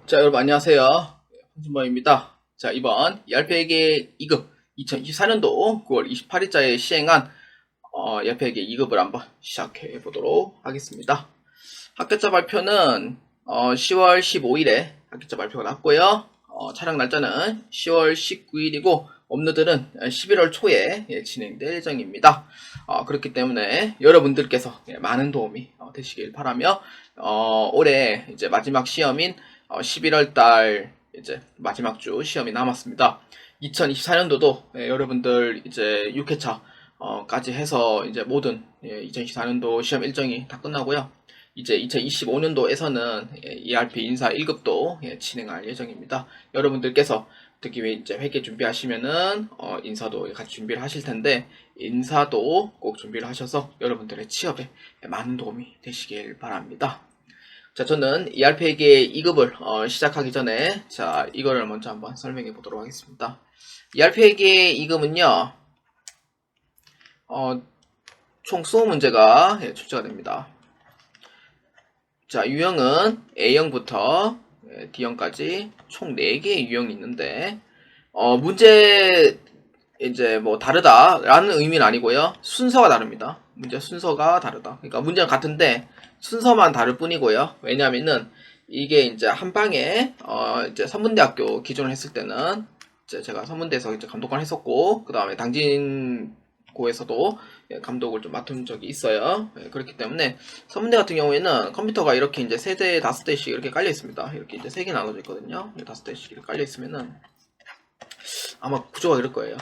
자, 여러분 안녕하세요. 홍준범입니다. 자, 이번 ERP회계 2급 2024년도 9월 28일자에 시행한 ERP회계 2급을 한번 시작해 보도록 하겠습니다. 합격자 발표는 10월 15일에 합격자 발표가 났고요. 촬영 날짜는 10월 19일이고 업로드는 11월 초에 진행될 예정입니다. 그렇기 때문에 여러분들께서 많은 도움이 되시길 바라며 올해 이제 마지막 시험인 11월 달 이제 마지막 주 시험이 남았습니다. 2024년도도 여러분들 이제 6회차 까지 해서 이제 모든 2024년도 시험 일정이 다 끝나고요. 이제 2025년도에서는 ERP 인사 1급도 진행할 예정입니다. 여러분들께서 특히 이제 회계 준비하시면은 인사도 같이 준비를 하실 텐데 인사도 꼭 준비를 하셔서 여러분들의 취업에 많은 도움이 되시길 바랍니다. 자, 저는 ERP회계 2급을 시작하기 전에 자 이거를 먼저 한번 설명해 보도록 하겠습니다. ERP회계 2급은요 총 20문제가 출제가 됩니다. 자, 유형은 A형부터 D형까지 총 4개의 유형이 있는데 문제 이제 뭐 다르다라는 의미는 아니고요. 순서가 다릅니다. 문제 순서가 다르다. 그러니까 문제는 같은데 순서만 다를 뿐이고요. 왜냐면은 이게 이제 한 방에 이제 선문대학교 기준으로 했을 때는 이제 제가 선문대에서 이제 감독관을 했었고 그 다음에 당진고에서도 감독을 좀 맡은 적이 있어요. 그렇기 때문에 선문대 같은 경우에는 컴퓨터가 이렇게 이제 3대, 5대씩 이렇게 깔려 있습니다. 이렇게 이제 3개 나눠져 있거든요. 5대씩 이렇게 깔려 있으면은 아마 구조가 이럴 거예요.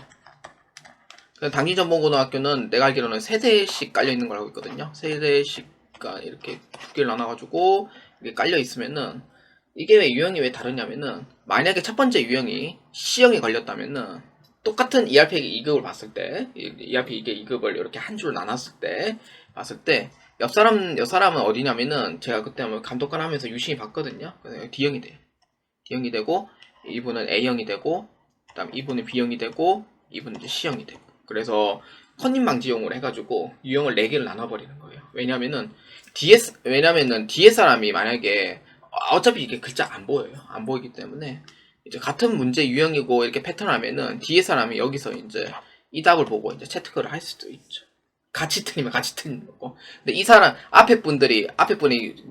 당진전문고등학교는 내가 알기로는 3대씩 깔려있는 걸 알고 있거든요. 3대씩 이렇게 2개를 나눠가지고 이게 깔려있으면은 이게 왜 유형이 왜 다르냐면은 만약에 첫 번째 유형이 C형이 걸렸다면은 똑같은 ERP 2급을 봤을 때 ERP 2급을 이렇게 한 줄로 나눴을 때 봤을 때 옆 사람은 어디냐면은 제가 그때 한번 감독관 하면서 유심히 봤거든요. 그래서 D형이 돼요. D형이 되고 이분은 A형이 되고 그다음 이분은 B형이 되고 이분은 이제 C형이 되고 그래서 컨닝방지용으로 해가지고 유형을 4개를 나눠버리는 거예요. 왜냐면은 뒤에 사람이 만약에 어차피 이게 글자 안 보여요. 안 보이기 때문에 이제 같은 문제 유형이고 이렇게 패턴 하면은 뒤에 사람이 여기서 이제 이 답을 보고 이제 채택을 할 수도 있죠. 같이 틀리면 같이 틀리는 거고. 근데 이 사람 앞에 분이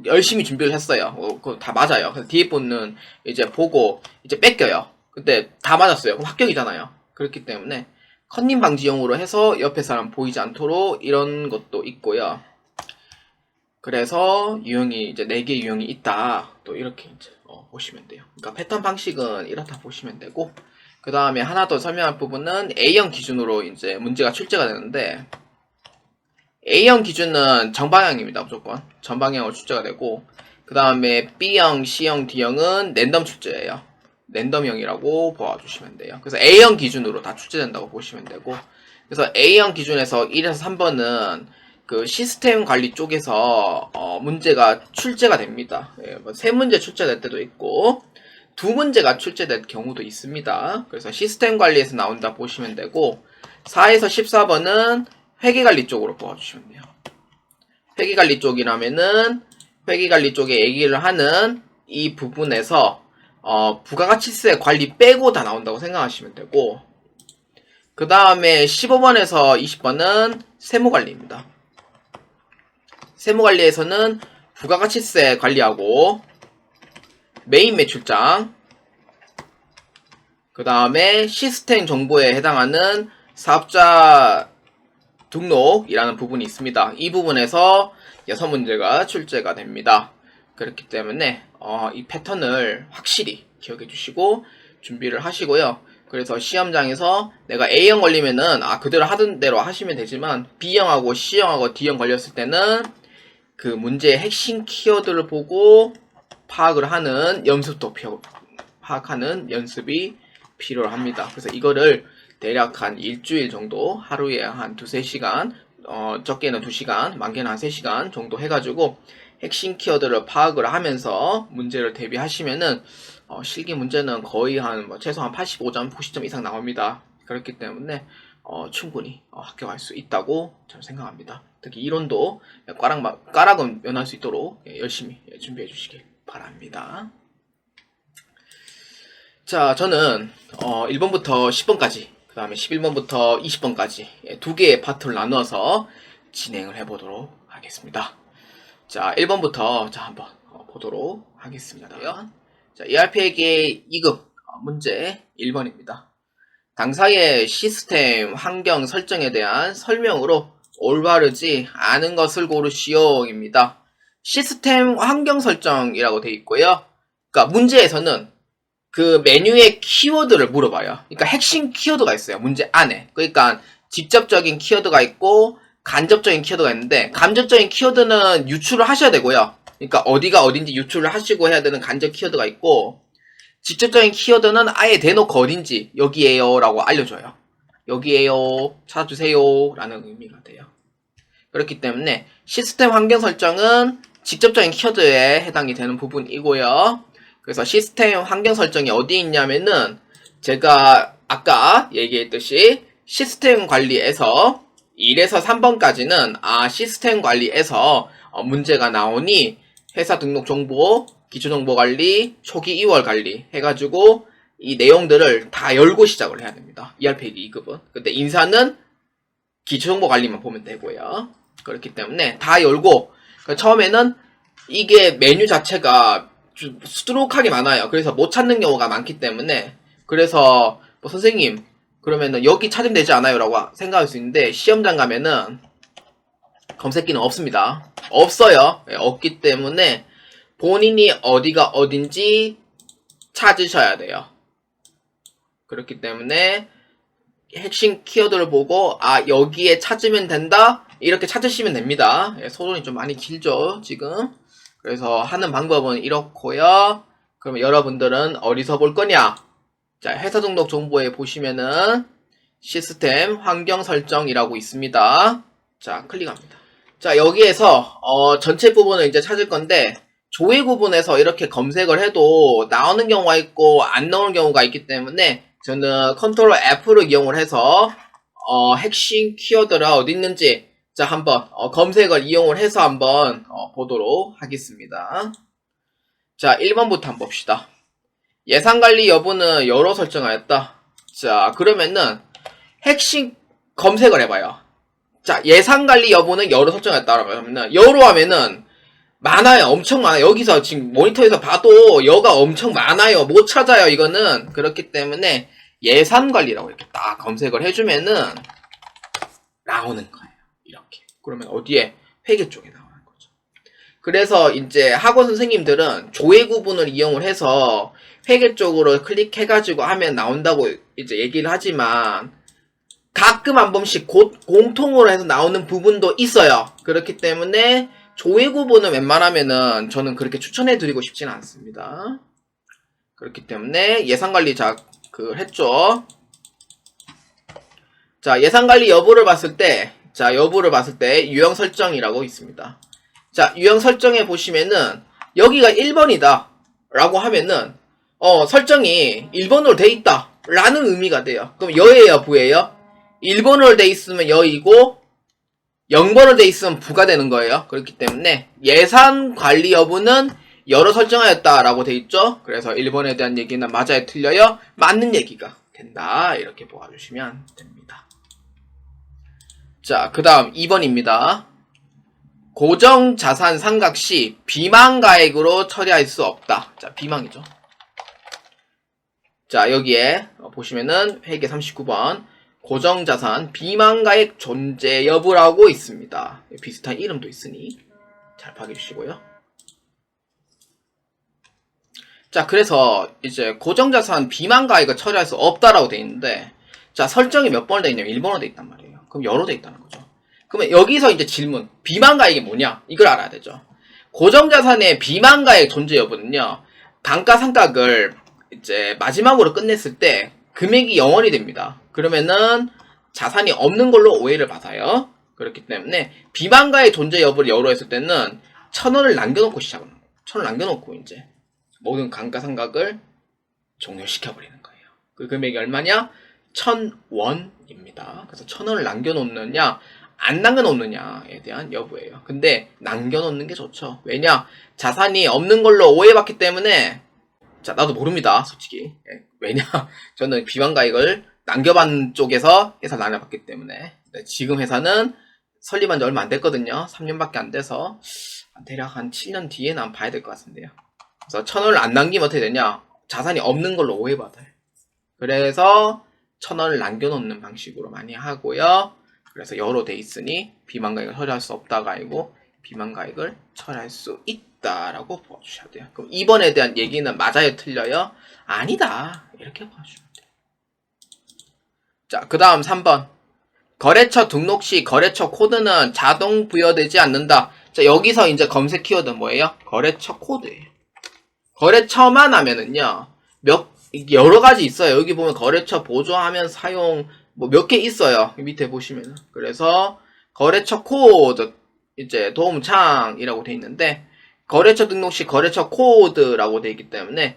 열심히 준비를 했어요. 그거 다 맞아요. 그래서 뒤에 분은 이제 보고 이제 뺏겨요. 근데 다 맞았어요. 그럼 합격이잖아요. 그렇기 때문에 컨닝 방지용으로 해서 옆에 사람 보이지 않도록 이런 것도 있고요. 그래서 유형이 이제 4개 유형이 있다. 또 이렇게 이제 보시면 돼요. 그러니까 패턴 방식은 이렇다 보시면 되고 그 다음에 하나 더 설명할 부분은 A형 기준으로 이제 문제가 출제가 되는데 A형 기준은 정방향입니다. 무조건 전방향으로 출제가 되고 그 다음에 B형, C형, D형은 랜덤 출제예요. 랜덤형이라고 봐주시면 돼요. 그래서 A형 기준으로 다 출제된다고 보시면 되고 그래서 A형 기준에서 1에서 3번은 그 시스템 관리 쪽에서 문제가 출제가 됩니다. 예, 뭐 3문제 출제될 때도 있고 2문제가 출제될 경우도 있습니다. 그래서 시스템 관리에서 나온다 보시면 되고 4에서 14번은 회계관리 쪽으로 보아주시면 돼요. 회계관리 쪽이라면은 회계관리 쪽에 얘기를 하는 이 부분에서 부가가치세 관리 빼고 다 나온다고 생각하시면 되고 그 다음에 15번에서 20번은 세무관리입니다. 세무관리에서는 부가가치세 관리하고 메인 매출장 그 다음에 시스템 정보에 해당하는 사업자 등록이라는 부분이 있습니다. 이 부분에서 6문제가 출제가 됩니다. 그렇기 때문에 이 패턴을 확실히 기억해 주시고 준비를 하시고요. 그래서 시험장에서 내가 A형 걸리면은 그대로 하던 대로 하시면 되지만 B형하고 C형하고 D형 걸렸을 때는 그 문제의 핵심 키워드를 보고 파악을 하는 연습도 파악하는 연습이 필요합니다. 그래서 이거를 대략 한 일주일 정도 하루에 한 2-3시간 적게는 2시간 많게는 한 3시간 정도 해가지고 핵심 키워드를 파악을 하면서 문제를 대비하시면은 실기 문제는 거의 한 최소한 85점, 90점 이상 나옵니다. 그렇기 때문에 충분히 합격할 수 있다고 저는 생각합니다. 특히 이론도 까락은 면할 수 있도록 열심히 준비해 주시길 바랍니다. 자, 저는 1번부터 10번까지, 그 다음에 11번부터 20번까지 두 개의 파트를 나누어서 진행을 해보도록 하겠습니다. 자, 1번부터 자 한번 보도록 하겠습니다. 자, ERP에게 2급 문제 1번입니다. 당사의 시스템 환경 설정에 대한 설명으로 올바르지 않은 것을 고르시오입니다. 시스템 환경 설정이라고 되어 있고요. 그러니까 문제에서는 그 메뉴의 키워드를 물어봐요. 그러니까 핵심 키워드가 있어요. 문제 안에. 그러니까 직접적인 키워드가 있고 간접적인 키워드가 있는데, 간접적인 키워드는 유출을 하셔야 되고요. 그러니까 어디가 어딘지 유출을 하시고 해야 되는 간접 키워드가 있고, 직접적인 키워드는 아예 대놓고 어딘지 여기에요 라고 알려줘요. 여기에요, 찾아주세요 라는 의미가 돼요. 그렇기 때문에 시스템 환경 설정은 직접적인 키워드에 해당이 되는 부분이고요. 그래서 시스템 환경 설정이 어디 있냐면은, 제가 아까 얘기했듯이 시스템 관리에서 1에서 3번까지는 시스템 관리에서 문제가 나오니 회사 등록 정보, 기초 정보 관리, 초기 2월 관리 해가지고 이 내용들을 다 열고 시작을 해야 됩니다. ERP 2급은. 근데 인사는 기초 정보 관리만 보면 되고요. 그렇기 때문에 다 열고, 처음에는 이게 메뉴 자체가 좀 수두룩하게 많아요. 그래서 못 찾는 경우가 많기 때문에, 그래서 뭐 선생님 그러면은 여기 찾으면 되지 않아요? 라고 생각할 수 있는데, 시험장 가면은 검색기는 없습니다. 없어요. 없기 때문에 본인이 어디가 어딘지 찾으셔야 돼요. 그렇기 때문에 핵심 키워드를 보고 여기에 찾으면 된다, 이렇게 찾으시면 됩니다. 소론이 좀 많이 길죠 지금. 그래서 하는 방법은 이렇고요. 그러면 여러분들은 어디서 볼 거냐? 자, 회사 등록 정보에 보시면은 시스템 환경 설정이라고 있습니다. 자, 클릭합니다. 자, 여기에서 전체 부분을 이제 찾을 건데, 조회 구분에서 이렇게 검색을 해도 나오는 경우가 있고 안 나오는 경우가 있기 때문에, 저는 컨트롤 F를 이용을 해서 핵심 키워드가 어디 있는지 자 한번 검색을 이용을 해서 한번 보도록 하겠습니다. 자, 1번부터 한번 봅시다. 예산관리 여부는 여로 설정하였다. 자, 그러면은 핵심 검색을 해봐요. 자, 예산관리 여부는 여로 설정하였다라고 하면은, 여로 하면은 많아요. 엄청 많아요. 여기서 지금 모니터에서 봐도 여가 엄청 많아요. 못 찾아요, 이거는. 그렇기 때문에 예산관리라고 이렇게 딱 검색을 해주면은 나오는 거예요. 이렇게. 그러면 어디에? 회계 쪽에 나오는 거죠. 그래서 이제 학원 선생님들은 조회 구분을 이용을 해서 회계 쪽으로 클릭해가지고 하면 나온다고 이제 얘기를 하지만, 가끔 한 번씩 공통으로 해서 나오는 부분도 있어요. 그렇기 때문에 조회 구분은 웬만하면은 저는 그렇게 추천해드리고 싶지는 않습니다. 그렇기 때문에 예산관리 했죠. 자, 예산관리 여부를 봤을 때, 유형 설정이라고 있습니다. 자, 유형 설정에 보시면은 여기가 1번이다 라고 하면은 설정이 1번으로 돼 있다 라는 의미가 돼요. 그럼 여예요, 부예요? 1번으로 돼 있으면 여이고 0번으로 돼 있으면 부가 되는 거예요. 그렇기 때문에 예산 관리 여부는 여로 설정하였다 라고 돼 있죠. 그래서 1번에 대한 얘기는 맞아요, 틀려요? 맞는 얘기가 된다, 이렇게 보아주시면 됩니다. 자, 그 다음 2번입니다. 고정자산 상각 시 비망가액으로 처리할 수 없다. 자, 비망이죠. 자, 여기에 보시면은 회계 39번 고정자산 비망가액 존재 여부라고 있습니다. 비슷한 이름도 있으니 잘 파악해 주시고요. 자, 그래서 이제 고정자산 비망가액을 처리할 수 없다라고 돼 있는데, 자, 설정이 몇 번으로 돼 있냐면 1번으로 돼 있단 말이에요. 그럼 여로 돼 있다는 거죠. 그러면 여기서 이제 질문, 비망가액이 뭐냐? 이걸 알아야 되죠. 고정자산의 비망가액 존재 여부는요, 감가상각을 이제 마지막으로 끝냈을 때 금액이 0원이 됩니다. 그러면은 자산이 없는 걸로 오해를 받아요. 그렇기 때문에 비망가액 존재 여부를 여로 했을 때는 1,000원을 남겨놓고 시작을 합니다. 1,000원을 남겨놓고 이제 모든 감가상각을 종료시켜버리는 거예요. 그 금액이 얼마냐? 1,000원입니다. 그래서 1,000원을 남겨놓느냐 안 남겨놓느냐에 대한 여부예요. 근데 남겨놓는 게 좋죠. 왜냐? 자산이 없는 걸로 오해받기 때문에. 자, 나도 모릅니다, 솔직히. 왜냐? 저는 비만가액을 남겨반 쪽에서 회사 나눠봤기 때문에. 네, 지금 회사는 설립한 지 얼마 안 됐거든요. 3년밖에 안 돼서 대략 한 7년 뒤에는 한번 봐야 될 것 같은데요. 그래서 1,000원을 안 남기면 어떻게 되냐? 자산이 없는 걸로 오해받아요. 그래서 1,000원을 남겨놓는 방식으로 많이 하고요. 그래서 여러 돼 있으니 비만가액을 처리할 수 없다가 아니고 비만가액을 처리할 수 있다라고 보아주셔야 돼요. 그럼 2번에 대한 얘기는 맞아요, 틀려요? 아니다. 이렇게 보아주시면 돼요. 자, 그 다음 3번. 거래처 등록 시 거래처 코드는 자동 부여되지 않는다. 자, 여기서 이제 검색 키워드 뭐예요? 거래처 코드예요. 거래처만 하면은요, 여러 가지 있어요. 여기 보면 거래처 보조하면 사용, 뭐 몇 개 있어요. 밑에 보시면은. 그래서 거래처 코드, 이제 도움창이라고 돼 있는데, 거래처 등록 시 거래처 코드라고 돼 있기 때문에,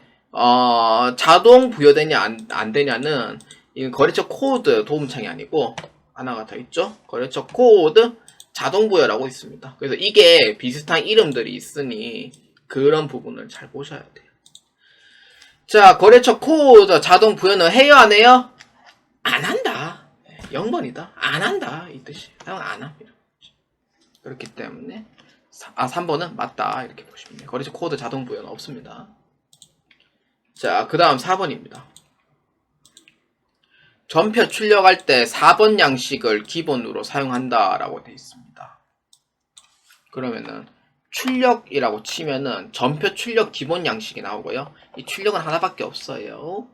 자동 부여되냐, 안 되냐는, 이 거래처 코드 도움창이 아니고, 하나가 더 있죠? 거래처 코드 자동 부여라고 있습니다. 그래서 이게 비슷한 이름들이 있으니, 그런 부분을 잘 보셔야 돼요. 자, 거래처 코드 자동 부여는 해요, 안 해요? 안 한다. 0번이다. 안 한다. 이 뜻이. 사용 안 합니다. 그렇기 때문에 3번은 맞다. 이렇게 보시면 돼요. 거래처 코드 자동 부여는 없습니다. 자, 그 다음 4번입니다. 전표 출력할 때 4번 양식을 기본으로 사용한다라고 되어 있습니다. 그러면은 출력이라고 치면은 전표 출력 기본 양식이 나오고요. 이 출력은 하나밖에 없어요.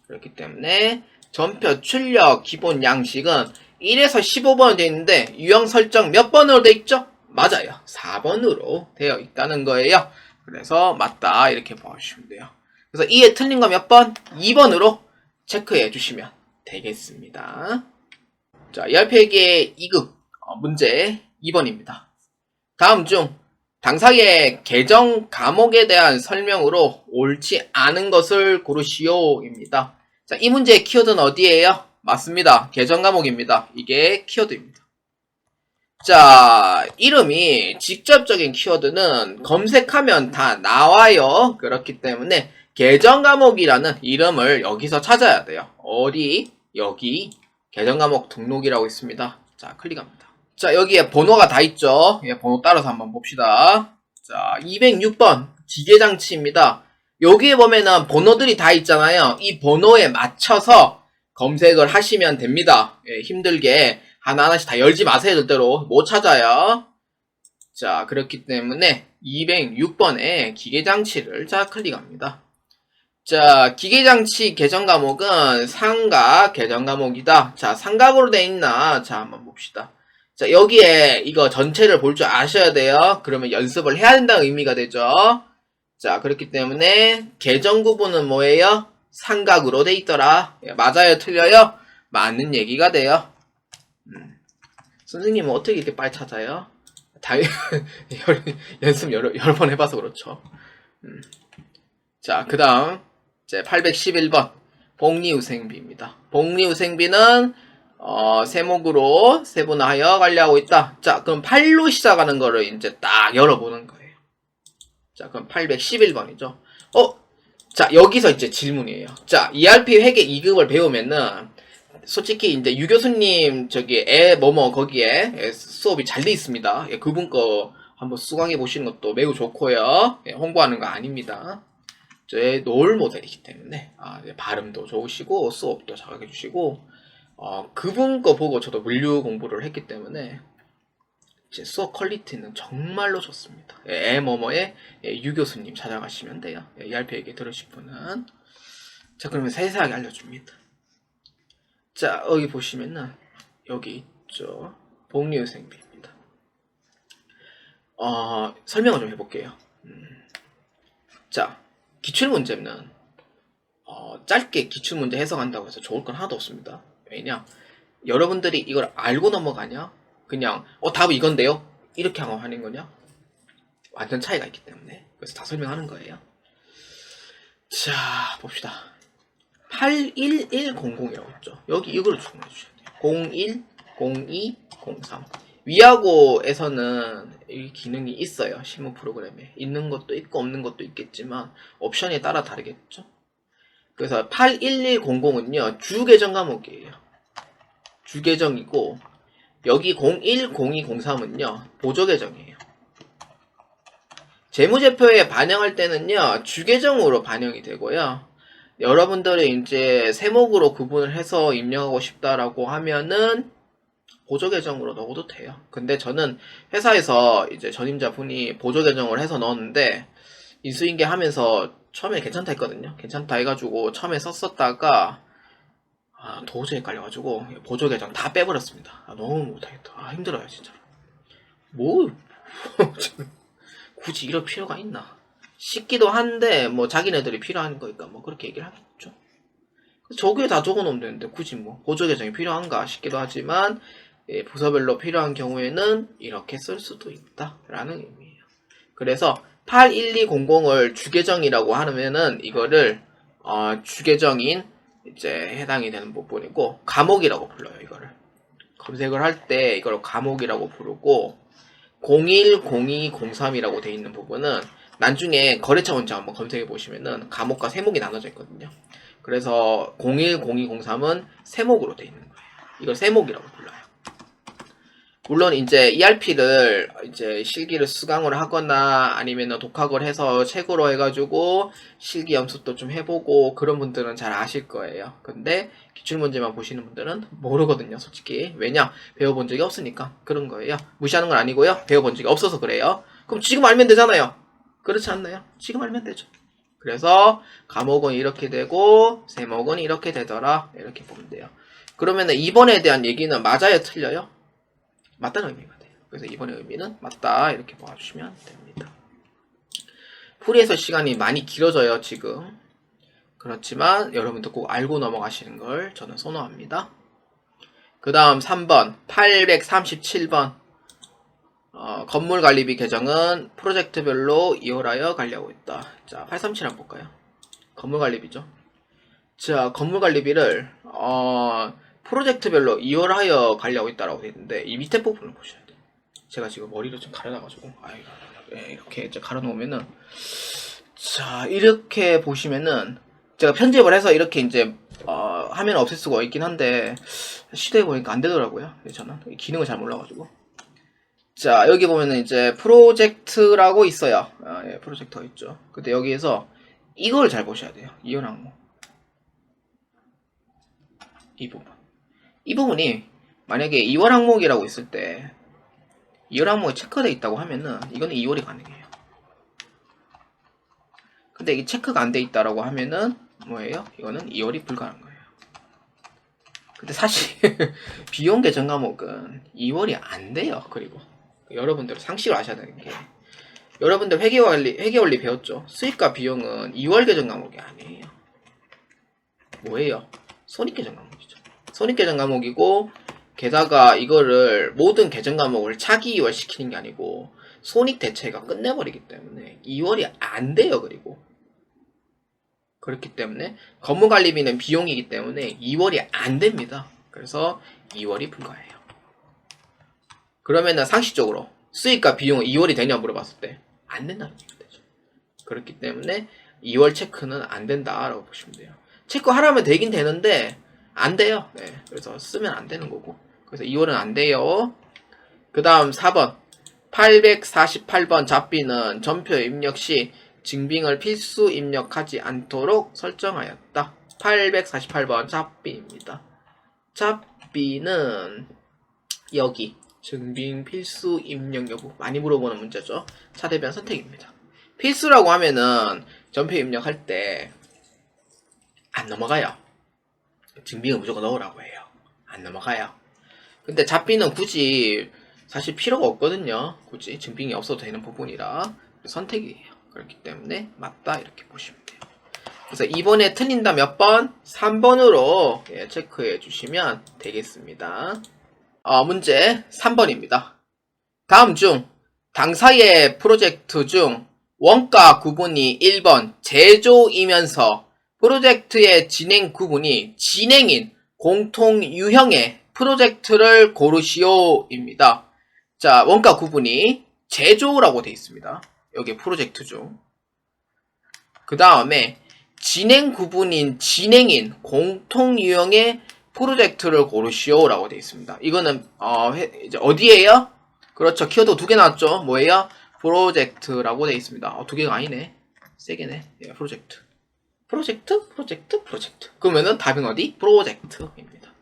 그렇기 때문에 전표 출력 기본 양식은 1에서 15번으로 되어 있는데 유형 설정 몇 번으로 되어 있죠? 맞아요. 4번으로 되어 있다는 거예요. 그래서 맞다 이렇게 봐주시면 돼요. 그래서 이에 틀린 거 몇 번? 2번으로 체크해 주시면 되겠습니다. 자, ERP에게 2급 문제 2번입니다. 다음 중 당사의 계정 과목에 대한 설명으로 옳지 않은 것을 고르시오입니다. 자, 이 문제의 키워드는 어디예요? 맞습니다. 계정 과목입니다. 이게 키워드입니다. 자, 이름이 직접적인 키워드는 검색하면 다 나와요. 그렇기 때문에 계정 과목이라는 이름을 여기서 찾아야 돼요. 어디? 여기 계정 과목 등록이라고 있습니다. 자, 클릭합니다. 자, 여기에 번호가 다 있죠. 예, 번호 따라서 한번 봅시다. 자, 206번 기계장치입니다. 여기에 보면은 번호들이 다 있잖아요. 이 번호에 맞춰서 검색을 하시면 됩니다. 예, 힘들게 하나하나씩 다 열지 마세요. 절대로 못 찾아요. 자, 그렇기 때문에 206번에 기계장치를 자 클릭합니다. 자, 기계장치 계정 과목은 상각 계정 과목이다. 자, 상각으로 돼 있나? 자, 한번 봅시다. 자, 여기에 이거 전체를 볼 줄 아셔야 돼요. 그러면 연습을 해야 된다는 의미가 되죠. 자, 그렇기 때문에 계정 구분은 뭐예요? 상각으로 돼 있더라. 예, 맞아요? 틀려요? 맞는 얘기가 돼요. 선생님은 어떻게 이렇게 빨리 찾아요? 연습 여러 번 해봐서 그렇죠. 자, 그 다음 이제 811번 복리후생비입니다. 복리후생비는 세목으로 세분화하여 관리하고 있다. 자, 그럼 8로 시작하는 거를 이제 딱 열어보는 거예요. 자, 그럼 811번이죠. 자, 여기서 이제 질문이에요. 자, ERP 회계 2급을 배우면은 솔직히 이제 유 교수님 저기 거기에 수업이 잘 돼 있습니다. 예, 그분 거 한번 수강해 보시는 것도 매우 좋고요. 예, 홍보하는 거 아닙니다. 저의 롤 모델이기 때문에 발음도 좋으시고 수업도 잘해 주시고 그분 거 보고 저도 물류 공부를 했기 때문에 제 수업 퀄리티는 정말로 좋습니다. 예, 유 교수님 찾아가시면 돼요. 예, ERP 얘기 들으실 분은. 자, 그러면 세세하게 알려줍니다. 자, 여기 보시면은 여기 있죠. 복리후생비입니다. 설명을 좀 해볼게요. 자, 기출문제는 짧게 기출문제 해석한다고 해서 좋을 건 하나도 없습니다. 왜냐? 여러분들이 이걸 알고 넘어가냐? 그냥 답은 이건데요? 이렇게 하는 거냐? 완전 차이가 있기 때문에 그래서 다 설명하는 거예요. 자, 봅시다. 81100이라고 했죠. 여기 이걸 주문해 주셔야 돼요. 01, 02, 03. 위하고에서는 이 기능이 있어요. 실무 프로그램에. 있는 것도 있고 없는 것도 있겠지만 옵션에 따라 다르겠죠. 그래서 81100은요, 주계정 과목이에요. 주계정이고, 여기 01, 02, 03은요, 보조계정이에요. 재무제표에 반영할 때는요, 주계정으로 반영이 되고요. 여러분들이 이제 세목으로 구분을 해서 입력하고 싶다라고 하면은 보조계정으로 넣어도 돼요. 근데 저는 회사에서 이제 전임자분이 보조계정을 해서 넣었는데, 인수인계 하면서 처음에 괜찮다 했거든요. 괜찮다 해가지고 처음에 썼었다가 도저히 헷갈려가지고 보조계정 다 빼버렸습니다. 너무 못하겠다. 힘들어요 진짜로. 뭐 굳이 이럴 필요가 있나 싶기도 한데, 뭐 자기네들이 필요한 거니까 뭐 그렇게 얘기를 하겠죠. 저기에 다 적어놓으면 되는데 굳이 뭐 보조계정이 필요한가 싶기도 하지만, 부서별로 필요한 경우에는 이렇게 쓸 수도 있다라는 의미예요. 그래서 81200을 주계정이라고 하면은 이거를 주계정인 이제 해당이 되는 부분이고, 과목이라고 불러요. 이거를 검색을 할 때 이걸 과목이라고 부르고, 01, 02, 03이라고 돼 있는 부분은 나중에 거래처 원장 한번 검색해 보시면은 과목과 세목이 나눠져 있거든요. 그래서 01, 02, 03은 세목으로 돼 있는 거예요. 이걸 세목이라고 불러요. 물론 이제 ERP를 이제 실기를 수강을 하거나 아니면 독학을 해서 책으로 해가지고 실기 연습도 좀 해보고 그런 분들은 잘 아실 거예요. 근데 기출문제만 보시는 분들은 모르거든요, 솔직히. 왜냐? 배워본 적이 없으니까 그런 거예요. 무시하는 건 아니고요. 배워본 적이 없어서 그래요. 그럼 지금 알면 되잖아요. 그렇지 않나요? 지금 알면 되죠. 그래서 과목은 이렇게 되고 세목은 이렇게 되더라, 이렇게 보면 돼요. 그러면은 2번에 대한 얘기는 맞아요, 틀려요? 맞다는 의미가 돼요. 그래서 이번의 의미는 맞다, 이렇게 봐주시면 됩니다. 풀이해서 시간이 많이 길어져요 지금. 그렇지만 여러분들 꼭 알고 넘어가시는 걸 저는 선호합니다. 그 다음 3번 837번 건물관리비 계정은 프로젝트별로 이월하여 관리하고 있다. 자, 837 한번 볼까요? 건물관리비죠. 자, 건물관리비를 프로젝트별로 이월하여 관리하고 있다라고 되어 있는데, 이 밑에 부분을 보셔야 돼요. 제가 지금 머리를 좀 가려놔가지고 이렇게 이제 가려놓으면은, 자, 이렇게 보시면은 제가 편집을 해서 이렇게 이제 화면 없앨 수가 있긴 한데 시도해 보니까 안 되더라고요. 저는 기능을 잘 몰라가지고. 자, 여기 보면은 이제 프로젝트라고 있어요. 예, 프로젝터가 있죠. 근데 여기에서 이걸 잘 보셔야 돼요. 이원 항목. 이 부분. 이 부분이 만약에 2월 항목이라고 있을 때 2월 항목에 체크되어 있다고 하면은 이거는 2월이 가능해요. 근데 이게 체크가 안 돼 있다라고 하면은 뭐예요? 이거는 2월이 불가능한 거예요. 근데 사실 비용 계정 과목은 2월이 안 돼요. 그리고 여러분들 상식을 아셔야 되는 게, 여러분들 회계원리 배웠죠? 수익과 비용은 2월 계정 과목이 아니에요. 뭐예요? 손익계정 과목이죠. 손익계정 과목이고, 게다가 이거를 모든 계정 과목을 차기 2월 시키는 게 아니고 손익 대체가 끝내버리기 때문에 2월이 안 돼요. 그리고 그렇기 때문에 건물관리비는 비용이기 때문에 2월이 안 됩니다. 그래서 2월이 불가해요. 그러면은 상식적으로 수익과 비용은 2월이 되냐 물어봤을 때 안 된다는 얘기가 되죠. 그렇기 때문에 2월 체크는 안 된다라고 보시면 돼요. 체크하라면 되긴 되는데 안 돼요. 네, 그래서 쓰면 안 되는 거고. 그래서 2월은 안 돼요. 그 다음 4번 848번 잡비는 전표 입력 시 증빙을 필수 입력하지 않도록 설정하였다. 848번 잡비입니다. 잡비는 여기 증빙 필수 입력 여부, 많이 물어보는 문제죠. 차대변 선택입니다. 필수라고 하면은 전표 입력할 때 안 넘어가요. 증빙을 무조건 넣으라고 해요. 안 넘어가요. 근데 잡비는 굳이 사실 필요가 없거든요. 굳이 증빙이 없어도 되는 부분이라 선택이에요. 그렇기 때문에 맞다, 이렇게 보시면 돼요. 그래서 2번에 틀린다 몇 번? 3번으로 체크해 주시면 되겠습니다. 문제 3번입니다. 다음 중 당사의 프로젝트 중 원가 구분이 1번 제조이면서 프로젝트의 진행 구분이 진행인 공통 유형의 프로젝트를 고르시오입니다. 자, 원가 구분이 제조라고 되어 있습니다. 여기 프로젝트 중. 그 다음에 진행 구분인 진행인 공통 유형의 프로젝트를 고르시오라고 되어 있습니다. 이거는 이제 어디에요? 그렇죠. 키워드 두 개 나왔죠. 뭐예요? 프로젝트라고 되어 있습니다. 두 개가 아니네. 세 개네. 예, 프로젝트. 프로젝트. 그러면은 답은 어디? 프로젝트입니다.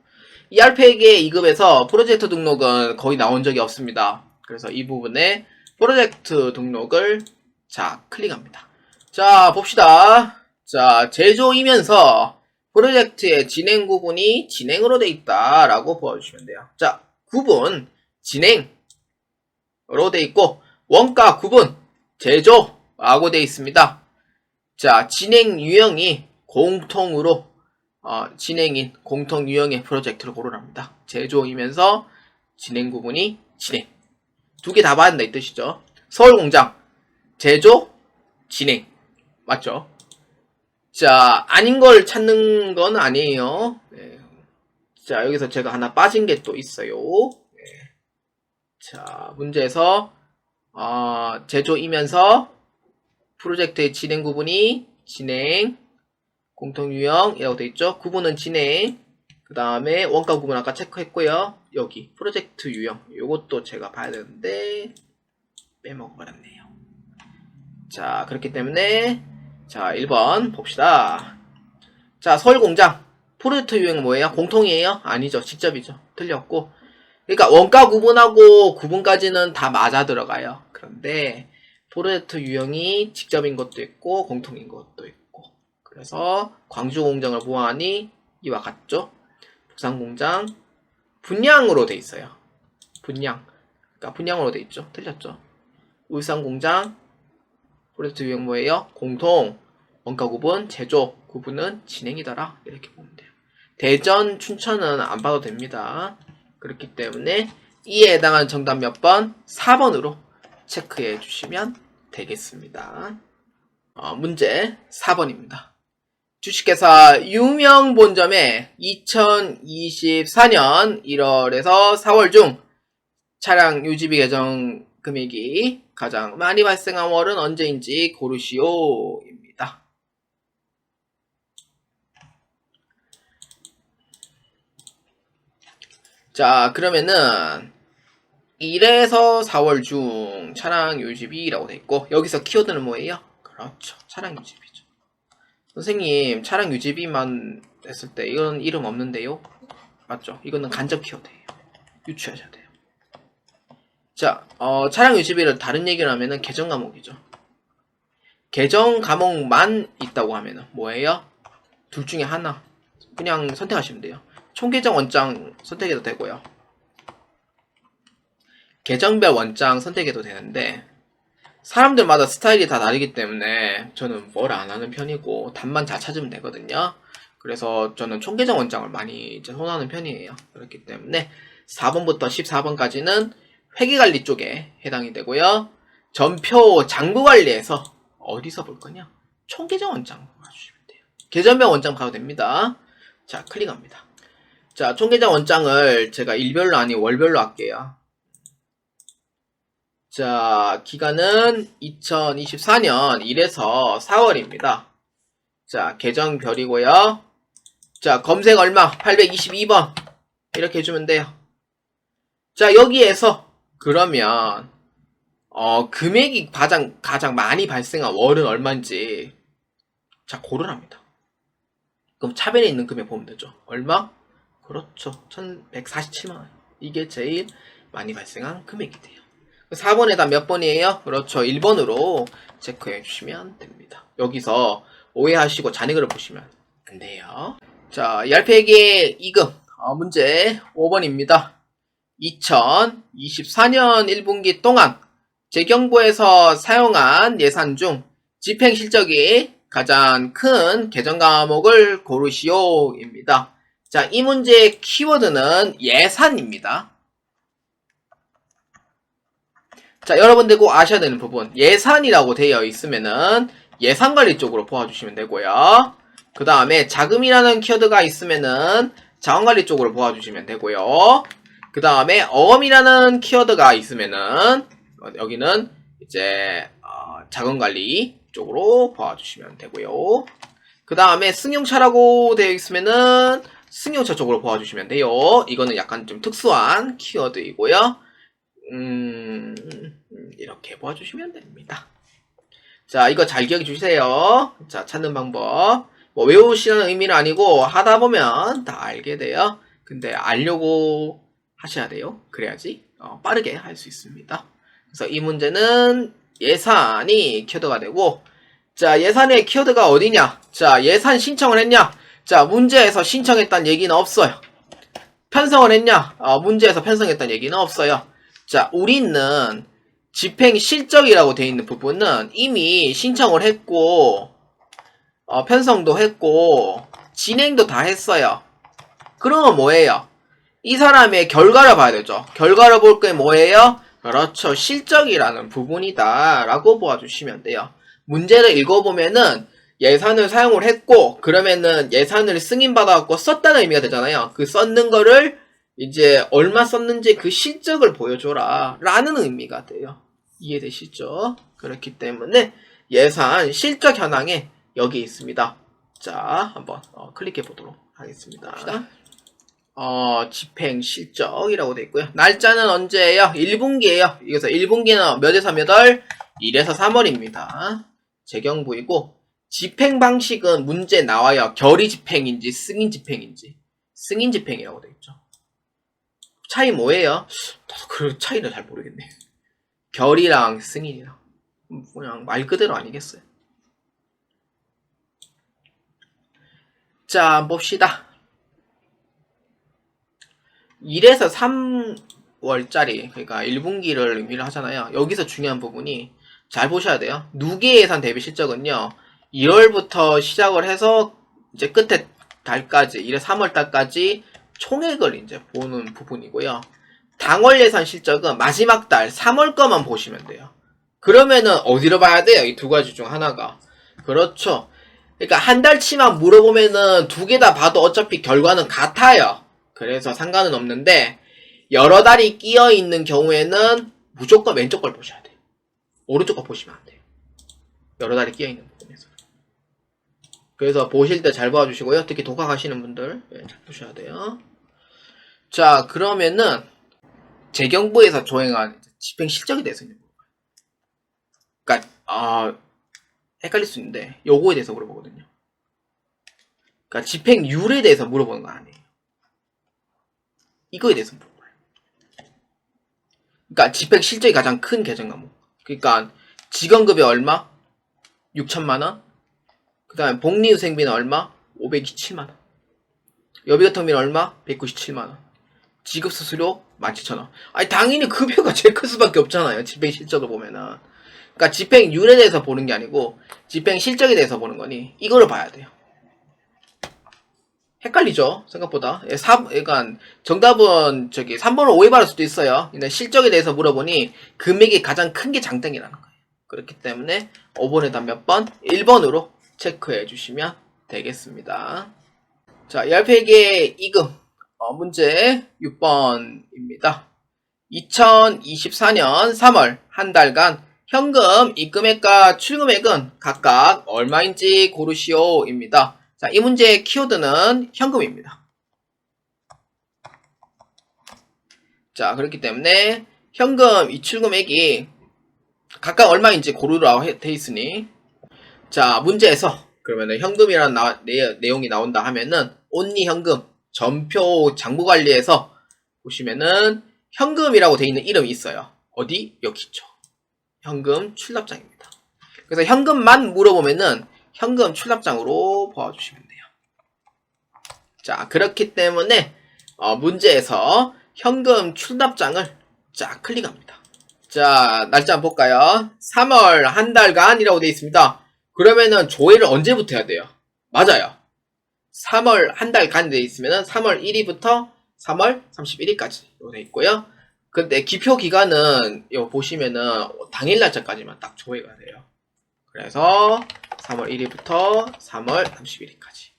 ERP에게 2급에서 프로젝트 등록은 거의 나온 적이 없습니다. 그래서 이 부분에 프로젝트 등록을 자 클릭합니다. 자 봅시다. 자 제조이면서 프로젝트의 진행 구분이 진행으로 돼 있다 라고 보아주시면 돼요. 자 구분 진행으로 돼 있고 원가 구분 제조라고 돼 있습니다. 자 진행 유형이 공통으로 진행인 공통 유형의 프로젝트를 고르랍니다. 제조이면서 진행 구분이 진행 두 개 다 받는다 이 뜻이죠. 서울공장 제조 진행 맞죠? 자 아닌 걸 찾는 건 아니에요. 네. 자 여기서 제가 하나 빠진 게 또 있어요. 네. 자 문제에서 제조이면서 프로젝트의 진행 구분이 진행 공통유형이라고 되어 있죠. 구분은 진행 그 다음에 원가 구분 아까 체크했고요. 여기 프로젝트 유형 요것도 제가 봐야 되는데 빼먹어버렸네요. 자 그렇기 때문에 자 1번 봅시다. 자 서울공장 프로젝트 유형은 뭐예요? 공통이에요? 아니죠. 직접이죠. 틀렸고 그러니까 원가 구분하고 구분까지는 다 맞아 들어가요. 그런데 프로젝트 유형이 직접인 것도 있고 공통인 것도 있고 그래서 광주공장을 보아하니 이와 같죠. 부산공장 분량으로 돼 있어요. 분량 그러니까 분량으로 돼 있죠. 틀렸죠. 울산공장 프로젝트 유형 뭐예요? 공통 원가 구분 제조 구분은 진행이더라 이렇게 보면 돼요. 대전 춘천은 안 봐도 됩니다. 그렇기 때문에 이에 해당하는 정답 몇 번? 4번으로 체크해 주시면 되겠습니다. 문제 4번입니다. 주식회사 유명본점에 2024년 1월에서 4월 중 차량 유지비 계정 금액이 가장 많이 발생한 월은 언제인지 고르시오입니다. 자 그러면은 1에서 4월 중 차량 유지비라고 돼 있고 여기서 키워드는 뭐예요? 그렇죠. 차량 유지비죠. 선생님 차량 유지비만 했을 때 이건 이름 없는데요? 맞죠? 이거는 간접 키워드예요. 유추하셔야 돼요. 자 차량 유지비를 다른 얘기를 하면은 계정 과목이죠. 계정 과목만 있다고 하면은 뭐예요? 둘 중에 하나 그냥 선택하시면 돼요. 총계정 원장 선택해도 되고요. 계정별 원장 선택해도 되는데 사람들마다 스타일이 다 다르기 때문에 저는 뭘 안 하는 편이고 답만 잘 찾으면 되거든요. 그래서 저는 총계정 원장을 많이 이제 선호하는 편이에요. 그렇기 때문에 4번부터 14번까지는 회계관리 쪽에 해당이 되고요. 전표 장부관리에서 어디서 볼 거냐? 총계정 원장 봐주시면 돼요. 계정별 원장 봐도 됩니다. 자 클릭합니다. 자 총계정 원장을 제가 일별로 아닌 월별로 할게요. 자, 기간은 2024년 1에서 4월입니다. 자, 계정별이고요. 자, 검색 얼마? 822번. 이렇게 해주면 돼요. 자, 여기에서 그러면 금액이 가장 많이 발생한 월은 얼마인지 자, 고르랍니다. 그럼 차변에 있는 금액 보면 되죠. 얼마? 그렇죠. 1147만원. 이게 제일 많이 발생한 금액이 돼요. 4번에다 몇 번이에요? 그렇죠. 1번으로 체크해 주시면 됩니다. 여기서 오해하시고 잔액을 보시면 안 돼요. 자, ERP에게 2급 문제 5번입니다. 2024년 1분기 동안 재경부에서 사용한 예산 중 집행 실적이 가장 큰 계정 과목을 고르시오입니다. 자, 이 문제의 키워드는 예산입니다. 자, 여러분들 꼭 아셔야 되는 부분. 예산이라고 되어 있으면은 예산관리 쪽으로 보아주시면 되고요. 그 다음에 자금이라는 키워드가 있으면은 자원관리 쪽으로 보아주시면 되고요. 그 다음에 어음이라는 키워드가 있으면은 여기는 이제 자금관리 쪽으로 보아주시면 되고요. 그 다음에 승용차라고 되어 있으면은 승용차 쪽으로 보아주시면 돼요. 이거는 약간 좀 특수한 키워드이고요. 이렇게 보아주시면 됩니다. 자, 이거 잘 기억해 주세요. 자, 찾는 방법. 뭐 외우시는 의미는 아니고 하다 보면 다 알게 돼요. 근데 알려고 하셔야 돼요. 그래야지 빠르게 할 수 있습니다. 그래서 이 문제는 예산이 키워드가 되고, 자, 예산의 키워드가 어디냐? 자, 예산 신청을 했냐? 자, 문제에서 신청했다는 얘기는 없어요. 편성을 했냐? 문제에서 편성했다는 얘기는 없어요. 자, 우리는 집행 실적이라고 되어 있는 부분은 이미 신청을 했고, 편성도 했고, 진행도 다 했어요. 그러면 뭐예요? 이 사람의 결과를 봐야 되죠. 결과를 볼 게 뭐예요? 그렇죠. 실적이라는 부분이다 라고 보아주시면 돼요. 문제를 읽어보면은 예산을 사용을 했고, 그러면은 예산을 승인받아갖고 썼다는 의미가 되잖아요. 그 썼는 거를 이제 얼마 썼는지 그 실적을 보여줘라 라는 의미가 돼요. 이해되시죠? 그렇기 때문에 예산 실적 현황에 여기 있습니다. 자, 한번 클릭해 보도록 하겠습니다. 집행 실적이라고 되어 있고요. 날짜는 언제예요? 1분기예요. 그래서 1분기는 몇에서 몇 월? 1에서 3월입니다. 재경부이고, 집행 방식은 문제 나와요. 결의 집행인지 승인 집행인지. 승인 집행이라고 되어 있죠. 차이 뭐예요? 저도 그 차이를 잘 모르겠네. 결의랑 승인이랑 그냥 말 그대로 아니겠어요? 자, 봅시다. 1에서 3월짜리, 그러니까 1분기를 의미를 하잖아요. 여기서 중요한 부분이 잘 보셔야 돼요. 누계 예산 대비 실적은요, 1월부터 시작을 해서 이제 끝에 달까지, 1월 3월 달까지 총액을 이제 보는 부분이고요. 당월 예산 실적은 마지막 달 3월 거만 보시면 돼요. 그러면은 어디로 봐야 돼요? 이 두 가지 중 하나가. 그렇죠. 그러니까 한 달치만 물어보면은 두 개 다 봐도 어차피 결과는 같아요. 그래서 상관은 없는데, 여러 달이 끼어 있는 경우에는 무조건 왼쪽 걸 보셔야 돼요. 오른쪽 거 보시면 안 돼요. 여러 달이 끼어 있는 부분에서. 그래서 보실 때 잘 봐주시고요. 특히 독학하시는 분들 잘 보셔야 돼요. 자, 그러면은 재경부에서 조행한 집행 실적에 대해서 물어봐요. 그러니까 헷갈릴 수 있는데 요거에 대해서 물어보거든요. 그러니까 집행률에 대해서 물어보는 거 아니에요. 이거에 대해서 물어봐요. 그러니까 집행 실적이 가장 큰 계정 과목. 그러니까 직원급이 얼마? 6천만원. 그 다음에 복리후생비는 얼마? 527만원. 여비교통비는 얼마? 197만원. 지급수수료 17,000원. 아니 당연히 급여가 제일 클 수밖에 없잖아요. 집행 실적을 보면은. 그러니까 집행률에 대해서 보는 게 아니고 집행 실적에 대해서 보는 거니 이거를 봐야 돼요. 헷갈리죠? 생각보다. 그러니까 정답은 3번을 오해받을 수도 있어요. 근데 실적에 대해서 물어보니 금액이 가장 큰 게 장땡이라는 거예요. 그렇기 때문에 5번에다 몇 번? 1번으로 체크해 주시면 되겠습니다. 자, 10페이지의 이금 문제 6번입니다. 2024년 3월 한 달간 현금 입금액과 출금액은 각각 얼마인지 고르시오입니다. 자, 이 문제의 키워드는 현금입니다. 자, 그렇기 때문에 현금 입출금액이 각각 얼마인지 고르라고 돼 있으니, 자, 문제에서 그러면은 현금이라는 내용이 나온다 하면은 온리 현금 전표 장부관리에서 보시면은 현금이라고 돼 있는 이름이 있어요. 어디? 여기 있죠. 현금 출납장입니다. 그래서 현금만 물어보면은 현금 출납장으로 보아주시면 돼요. 자, 그렇기 때문에 문제에서 현금 출납장을 자 클릭합니다. 자, 날짜 한번 볼까요? 3월 한 달간이라고 되어 있습니다. 그러면은 조회를 언제부터 해야 돼요? 맞아요. 3월 한 달간 되어 있으면은 3월 1일부터 3월 31일까지 되어 있고요. 근데 기표 기간은 이거 보시면은 당일 날짜까지만 딱 조회가 돼요. 그래서 3월 1일부터 3월 31일까지.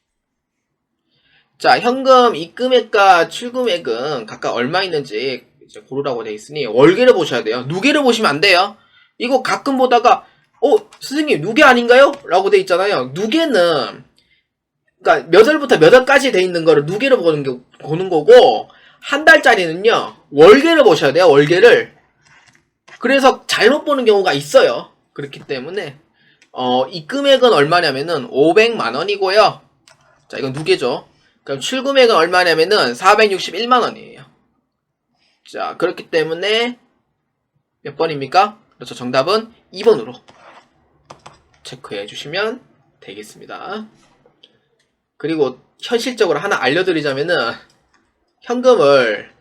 자, 현금 입금액과 출금액은 각각 얼마 있는지 이제 고르라고 되어 있으니 월계를 보셔야 돼요. 누계를 보시면 안 돼요. 이거 가끔 보다가 선생님 누계 아닌가요? 라고 되어 있잖아요. 누계는 그러니까 몇 월부터 몇 월까지 돼 있는 거를 누계로 보는 거고, 한 달짜리는요, 월계를 보셔야 돼요, 월계를. 그래서 잘못 보는 경우가 있어요. 그렇기 때문에, 이 금액은 얼마냐면은 500만 원이고요. 자, 이건 누계죠. 그럼 출금액은 얼마냐면은 461만 원이에요. 자, 그렇기 때문에 몇 번입니까? 그렇죠. 정답은 2번으로 체크해 주시면 되겠습니다. 그리고 현실적으로 하나 알려드리자면은 현금을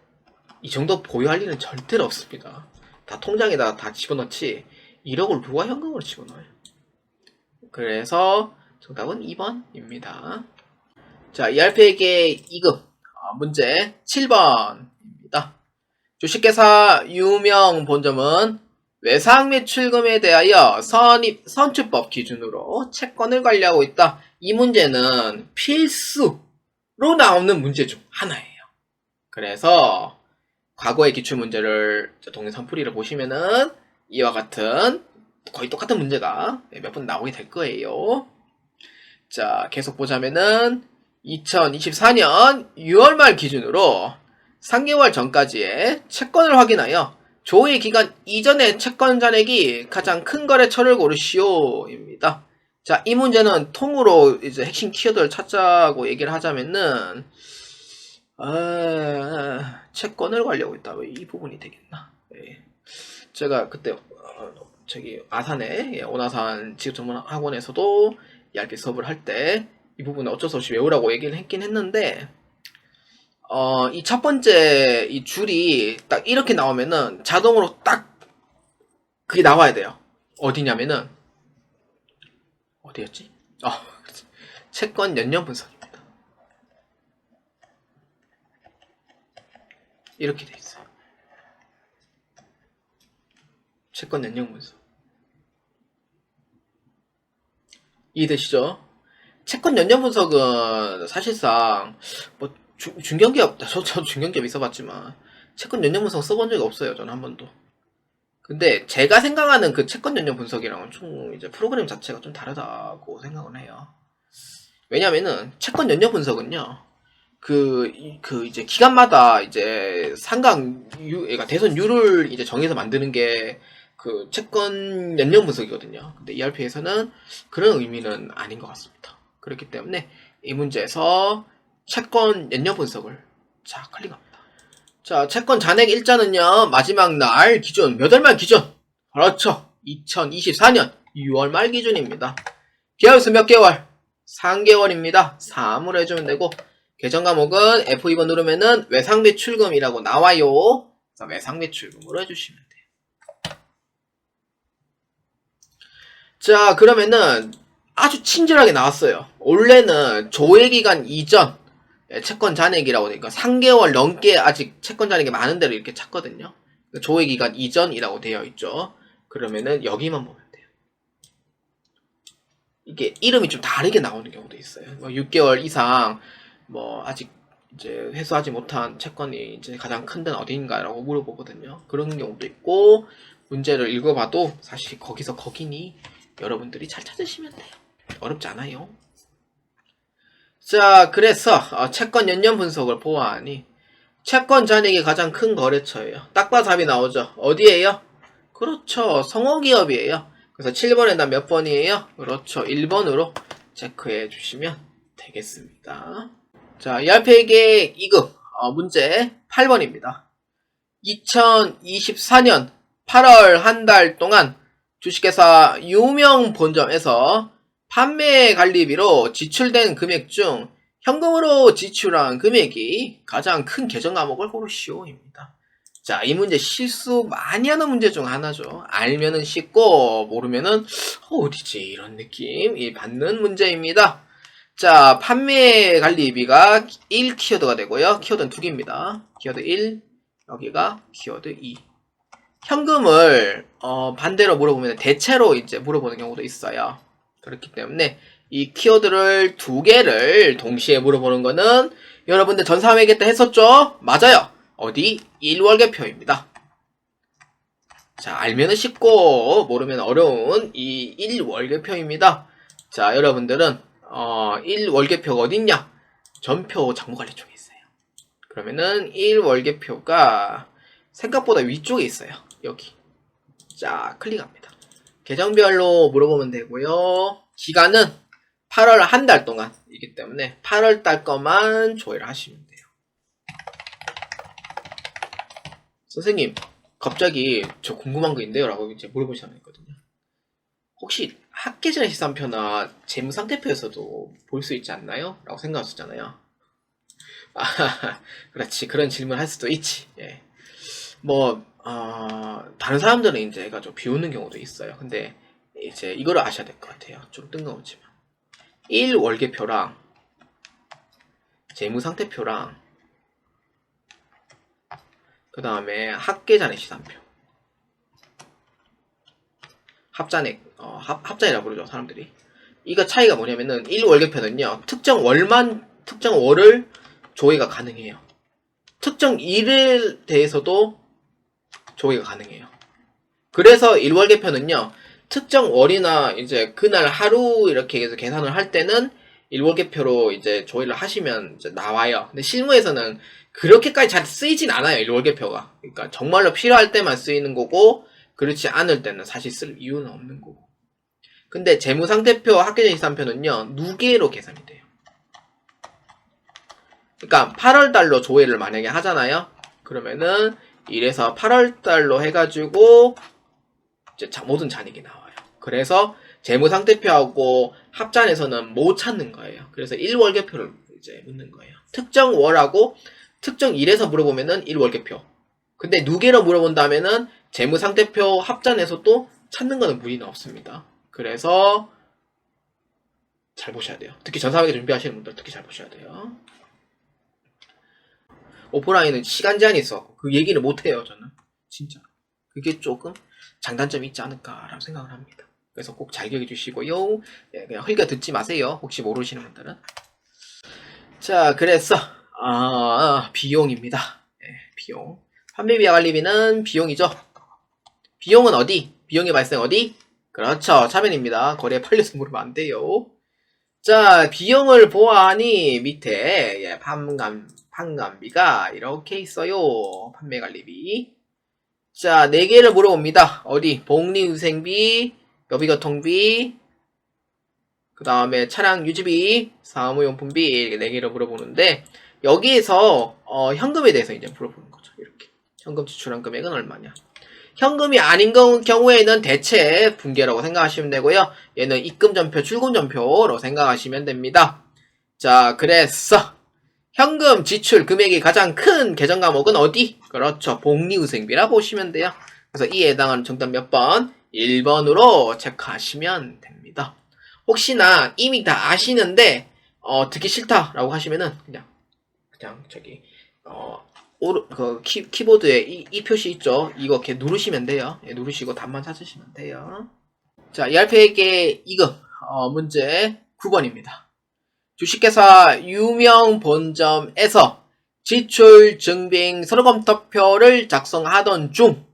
이 정도 보유할 일은 절대로 없습니다. 다 통장에다 다 집어넣지 1억을 누가 현금으로 집어넣어요. 그래서 정답은 2번입니다. 자, ERP에게 2급 문제 7번입니다. 주식회사 유명 본점은 외상 매출금에 대하여 선출법 기준으로 채권을 관리하고 있다. 이 문제는 필수로 나오는 문제 중 하나예요. 그래서 과거의 기출문제를 동영상풀이를 보시면은 이와 같은 거의 똑같은 문제가 몇 번 나오게 될 거예요. 자, 계속 보자면은 2024년 6월 말 기준으로 3개월 전까지의 채권을 확인하여 조회 기간 이전의 채권 잔액이 가장 큰 거래처를 고르시오입니다. 자, 이 문제는 통으로 이제 핵심 키워드를 찾자고 얘기를 하자면은 채권을 관리하고 있다. 왜 이 부분이 되겠나? 네. 제가 그때 저기 아산에 오나산 직업전문학원에서도 ERP 수업을 할 때 이 부분은 어쩔 수 없이 외우라고 얘기를 했긴 했는데 이 첫 번째 이 줄이 딱 이렇게 나오면은 자동으로 딱 그게 나와야 돼요. 어디냐면은 어디였지? 채권 연년 분석입니다. 이렇게 돼 있어요. 채권 연년 분석. 이해되시죠? 채권 연년 분석은 사실상 뭐 중견기업, 저도 중견기업 있어봤지만 채권 연년 분석 써본 적이 없어요. 저는 한 번도. 근데 제가 생각하는 그 채권 연년 분석이랑은 좀 이제 프로그램 자체가 좀 다르다고 생각을 해요. 왜냐면은 채권 연년 분석은요, 이제 기간마다 이제 그러니까 대선율을 이제 정해서 만드는 게 그 채권 연년 분석이거든요. 근데 ERP에서는 그런 의미는 아닌 것 같습니다. 그렇기 때문에 이 문제에서 채권 연년 분석을 자 클릭합니다. 자, 채권 잔액 일자는요, 마지막 날 기준, 몇 월 말 기준? 그렇죠. 2024년 6월 말 기준입니다. 기하수 몇 개월? 3개월입니다. 3으로 해주면 되고, 계정 과목은 F2번 누르면은 외상매출금이라고 나와요. 그래서 외상매출금으로 해주시면 돼요. 자, 그러면은 아주 친절하게 나왔어요. 원래는 조회기간 이전 채권 잔액이라고 되니까 3개월 넘게 아직 채권 잔액이 많은 대로 이렇게 찾거든요. 조회기간 이전이라고 되어 있죠. 그러면은 여기만 보면 돼요. 이게 이름이 좀 다르게 나오는 경우도 있어요. 6개월 이상 아직 이제 회수하지 못한 채권이 이제 가장 큰 데는 어디인가라고 물어보거든요. 그런 경우도 있고, 문제를 읽어봐도 사실 거기서 거기니 여러분들이 잘 찾으시면 돼요. 어렵지 않아요. 자, 그래서 채권 연년 분석을 보아하니 채권 잔액이 가장 큰 거래처예요. 딱 봐서 답이 나오죠. 어디예요? 그렇죠. 성호기업이에요. 그래서 7번에다 몇 번이에요? 그렇죠. 1번으로 체크해 주시면 되겠습니다. 자, ERP에게 2급 문제 8번입니다. 2024년 8월 한 달 동안 주식회사 유명 본점에서 판매 관리비로 지출된 금액 중 현금으로 지출한 금액이 가장 큰 계정 과목을 고르시오입니다. 자, 이 문제 실수 많이 하는 문제 중 하나죠. 알면은 쉽고 모르면은 어디지 이런 느낌이 받는 문제입니다. 자, 판매 관리비가 1 키워드가 되고요. 키워드는 2개입니다. 키워드 1, 여기가 키워드 2. 현금을 반대로 물어보면 대체로 이제 물어보는 경우도 있어요. 그렇기 때문에 이 키워드를 2개를 동시에 물어보는 거는 여러분들 전사회계 때 했었죠? 맞아요. 어디? 1월계표입니다. 자, 알면은 쉽고 모르면 어려운 이 1월계표입니다. 자, 여러분들은 1월계표가 어딨냐? 전표 장부관리 쪽에 있어요. 그러면은 1월계표가 생각보다 위쪽에 있어요. 여기. 자, 클릭합니다. 계정별로 물어보면 되고요. 기간은 8월 한 달 동안이기 때문에 8월 달 것만 조회를 하시면 돼요. 선생님, 갑자기 저 궁금한 거 있는데요? 라고 이제 물어보시거든요. 혹시 학계전의 시산표나 재무상태표에서도 볼 수 있지 않나요? 라고 생각하셨잖아요. 아, 그렇지. 그런 질문 할 수도 있지. 예. 다른 사람들은 이제 애가 좀 비우는 경우도 있어요. 근데 이제 이거를 아셔야 될 것 같아요. 좀 뜬금없지만. 1월계표랑 재무상태표랑 그 다음에 학계전의 시산표. 합잔액, 합잔이라고 부르죠, 사람들이. 이거 차이가 뭐냐면은 1월계표는요, 특정 월을 조회가 가능해요. 특정 일에 대해서도 조회가 가능해요. 그래서 1월계표는요, 특정 월이나 이제 그날 하루 이렇게 해서 계산을 할 때는 1월계표로 이제 조회를 하시면 이제 나와요. 근데 실무에서는 그렇게까지 잘 쓰이진 않아요, 1월계표가. 그러니까 정말로 필요할 때만 쓰이는 거고, 그렇지 않을 때는 사실 쓸 이유는 없는 거고. 근데 재무상태표, 학계전 시산표는요, 누계로 계산이 돼요. 그러니까 8월달로 조회를 만약에 하잖아요. 그러면은 1에서 8월달로 해가지고 이제 모든 잔액이 나와요. 그래서 재무상태표하고 합잔에서는 못 찾는 거예요. 그래서 1월계표를 이제 묻는 거예요. 특정 월하고 특정 일에서 물어보면은 1월계표. 근데 누계로 물어본다면은 재무상태표 합잔에서도 찾는 거는 무리는 없습니다. 그래서 잘 보셔야 돼요. 특히 전사회계 준비하시는 분들 특히 잘 보셔야 돼요. 오프라인은 시간 제한이 있어. 그 얘기를 못해요, 저는. 진짜. 그게 조금 장단점이 있지 않을까라고 생각을 합니다. 그래서 꼭 잘 기억해 주시고요. 예, 그냥 흘겨 듣지 마세요. 혹시 모르시는 분들은. 자, 그래서 비용입니다. 예, 비용. 판매비와 관리비는 비용이죠. 비용은 어디? 비용의 발생 어디? 그렇죠. 차변입니다. 거래에 팔려서 물으면 안 돼요. 자, 비용을 보아하니 밑에 예, 판관비가 이렇게 있어요. 판매관리비. 자, 4개를 물어봅니다. 어디? 복리후생비, 여비교통비, 그 다음에 차량 유지비, 사무용품비 이렇게 4개를 물어보는데 여기에서 현금에 대해서 이제 물어보는 거죠. 이렇게. 현금 지출한 금액은 얼마냐? 현금이 아닌 경우에는 대체 분계라고 생각하시면 되고요. 얘는 입금전표, 출금전표로 생각하시면 됩니다. 자, 그래서 현금 지출 금액이 가장 큰 계정 과목은 어디? 그렇죠. 복리후생비라 보시면 돼요. 그래서 이에 해당하는 정답 몇 번? 1번으로 체크하시면 됩니다. 혹시나 이미 다 아시는데 듣기 싫다라고 하시면은 그냥 저기 키보드에 이 표시 있죠? 이거 이렇게 누르시면 돼요. 예, 누르시고 답만 찾으시면 돼요. 자, ERP에게 이거 문제 9번입니다. 주식회사 유명 본점에서 지출 증빙 서류검토표를 작성하던 중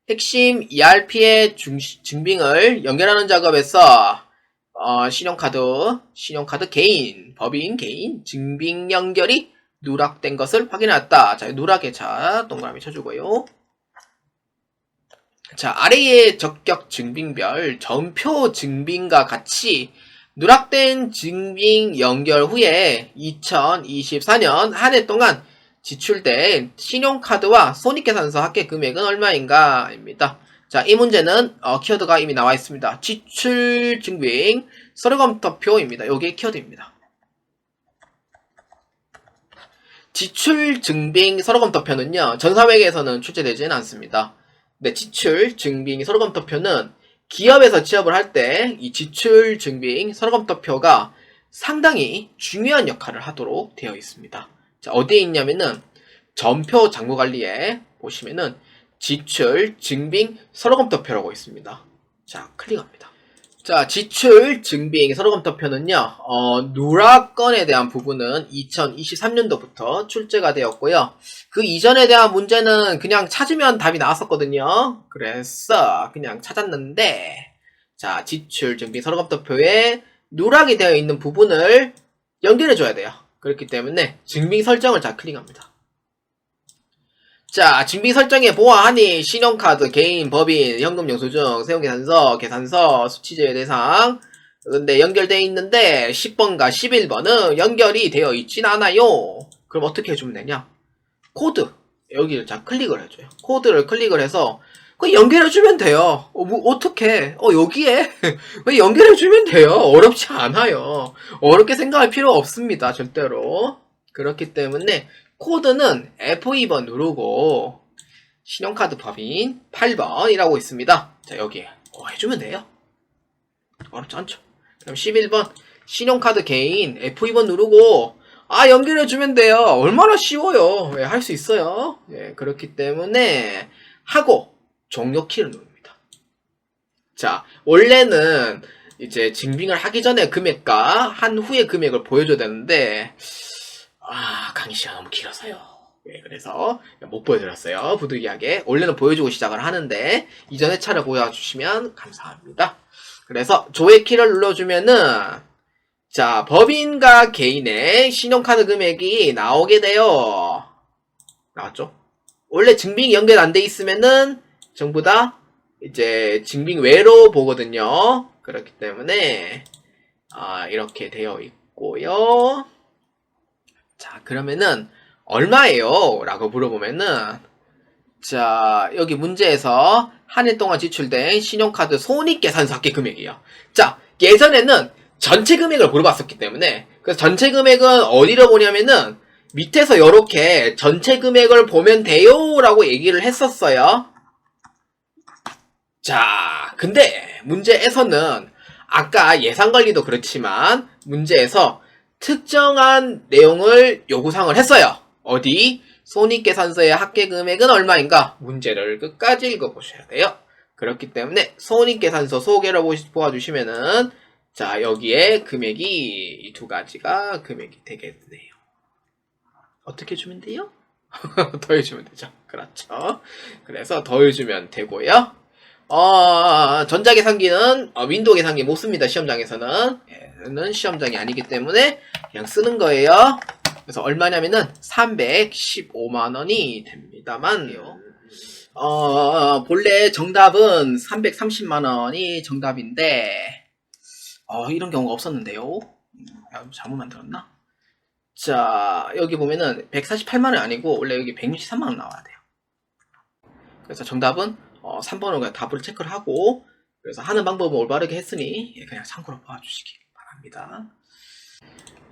핵심 ERP의 증빙을 연결하는 작업에서 신용카드 개인, 법인 개인 증빙 연결이 누락된 것을 확인했다. 자, 누락에 동그라미 쳐주고요. 자, 아래의 적격 증빙별 전표 증빙과 같이 누락된 증빙 연결 후에 2024년 한 해 동안 지출된 신용카드와 손익계산서 합계 금액은 얼마인가? 입니다. 자, 이 문제는 키워드가 이미 나와 있습니다. 지출 증빙 서류검토표입니다. 요게 키워드입니다. 지출 증빙 서류검토표는요, 전사회계에서는 출제되지는 않습니다. 네, 지출 증빙 서류검토표는 기업에서 취업을 할 때 이 지출 증빙 서류검토표가 상당히 중요한 역할을 하도록 되어 있습니다. 자, 어디에 있냐면은 전표 장부관리에 보시면은 지출 증빙 서류검토표라고 있습니다. 자, 클릭합니다. 자, 지출 증빙 서류검토표는요, 누락건에 대한 부분은 2023년도부터 출제가 되었고요. 그 이전에 대한 문제는 그냥 찾으면 답이 나왔었거든요. 그래서 그냥 찾았는데, 자, 지출 증빙 서류검토표에 누락이 되어 있는 부분을 연결해 줘야 돼요. 그렇기 때문에 증빙 설정을 자 클릭합니다. 자, 증빙 설정에 보아하니 신용카드, 개인, 법인, 현금 영수증, 세금계산서, 계산서, 수취제외 대상. 근데 연결되어 있는데 10번과 11번은 연결이 되어 있진 않아요. 그럼 어떻게 해주면 되냐? 코드. 여기를 자 클릭을 해줘요. 코드를 클릭을 해서 그 연결해주면 돼요. 어떻게? 여기에 연결해주면 돼요. 어렵지 않아요. 어렵게 생각할 필요 없습니다. 절대로. 그렇기 때문에 코드는 F2번 누르고 신용카드 법인 8번이라고 있습니다. 자, 여기에 해주면 돼요. 어렵지 않죠. 그럼 11번 신용카드 개인 F2번 누르고 연결해주면 돼요. 얼마나 쉬워요. 예, 할 수 있어요. 예, 그렇기 때문에 하고 종료 키를 누릅니다. 자, 원래는 이제 증빙을 하기 전에 금액과 한 후의 금액을 보여줘야 되는데 강의 시간 너무 길어서요. 예, 그래서 못 보여드렸어요. 부득이하게. 원래는 보여주고 시작을 하는데 이전의 차를 보여주시면 감사합니다. 그래서 조회 키를 눌러주면은 자, 법인과 개인의 신용카드 금액이 나오게 돼요. 나왔죠? 원래 증빙이 연결 안 돼 있으면은 전부 다 이제 증빙 외로 보거든요. 그렇기 때문에 이렇게 되어 있고요. 자, 그러면은 얼마예요? 라고 물어보면은 자, 여기 문제에서 한 해 동안 지출된 신용카드 손익계산서 합계 금액이에요. 자, 예전에는 전체 금액을 물어봤었기 때문에 그래서 전체 금액은 어디로 보냐면은 밑에서 이렇게 전체 금액을 보면 돼요 라고 얘기를 했었어요. 자, 근데 문제에서는 아까 예상관리도 그렇지만 문제에서 특정한 내용을 요구사항을 했어요. 어디? 손익계산서의 합계금액은 얼마인가? 문제를 끝까지 읽어보셔야 돼요. 그렇기 때문에 손익계산서 소개를 보아주시면은 자, 여기에 금액이 이 두 가지가 금액이 되겠네요. 어떻게 주면 돼요? 더해주면 되죠. 그렇죠. 그래서 더해주면 되고요. 전자계산기는 윈도우 계산기 못 씁니다. 시험장에서는. 얘는 시험장이 아니기 때문에 그냥 쓰는 거예요. 그래서 얼마냐면은 315만원이 됩니다만 본래 정답은 330만원이 정답인데 이런 경우가 없었는데요. 잘못 만들었나? 자, 여기 보면은 148만원이 아니고 원래 여기 163만원 나와야 돼요. 그래서 정답은 3번으로 그냥 답을 체크를 하고 그래서 하는 방법은 올바르게 했으니 그냥 참고로 봐주시기 바랍니다.